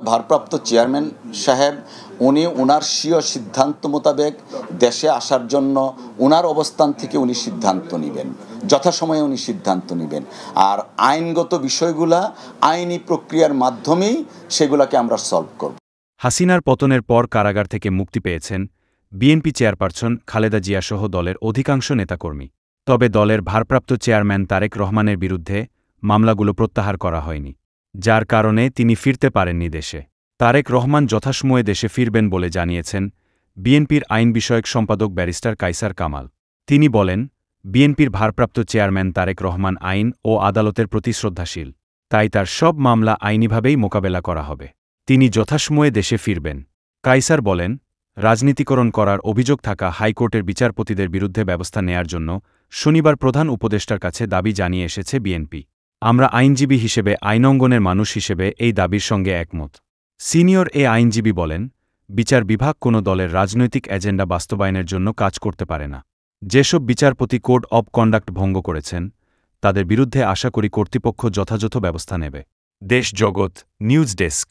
ভারপ্রাপ্ত চেয়ারম্যান সাহেব উনি ওনার স্বীয় সিদ্ধান্ত মোতাবেক দেশে আসার জন্য ওনার অবস্থান থেকে উনি সিদ্ধান্ত নেবেন, যথাসময়ে উনি সিদ্ধান্ত নেবেন। আর আইনগত বিষয়গুলা আইনি প্রক্রিয়ার মাধ্যমেই সেগুলোকে আমরা সলভ করব। হাসিনার পতনের পর কারাগার থেকে মুক্তি পেয়েছেন বিএনপি চেয়ারপারসন খালেদা জিয়াসহ দলের অধিকাংশ নেতাকর্মী। তবে দলের ভারপ্রাপ্ত চেয়ারম্যান তারেক রহমানের বিরুদ্ধে মামলাগুলো প্রত্যাহার করা হয়নি, যার কারণে তিনি ফিরতে পারেননি দেশে। তারেক রহমান যথাসময়ে দেশে ফিরবেন বলে জানিয়েছেন বিএনপির আইন বিষয়ক সম্পাদক ব্যারিস্টার কায়সার কামাল। তিনি বলেন, বিএনপির ভারপ্রাপ্ত চেয়ারম্যান তারেক রহমান আইন ও আদালতের প্রতি শ্রদ্ধাশীল, তাই তার সব মামলা আইনিভাবেই মোকাবেলা করা হবে। তিনি যথাসময়ে দেশে ফিরবেন। কায়সার বলেন, রাজনীতিকরণ করার অভিযোগ থাকা হাইকোর্টের বিচারপতিদের বিরুদ্ধে ব্যবস্থা নেয়ার জন্য শনিবার প্রধান উপদেষ্টার কাছে দাবি জানিয়ে এসেছে বিএনপি। আমরা আইনজীবী হিসেবে, আইনঙ্গনের মানুষ হিসেবে এই দাবির সঙ্গে একমত। সিনিয়র এ আইনজীবী বলেন, বিচার বিভাগ কোনো দলের রাজনৈতিক এজেন্ডা বাস্তবায়নের জন্য কাজ করতে পারে না। যেসব বিচারপতি কোড অব কন্ডাক্ট ভঙ্গ করেছেন তাদের বিরুদ্ধে আশা করি কর্তৃপক্ষ যথাযথ ব্যবস্থা নেবে। দেশ জগৎ নিউজ ডেস্ক।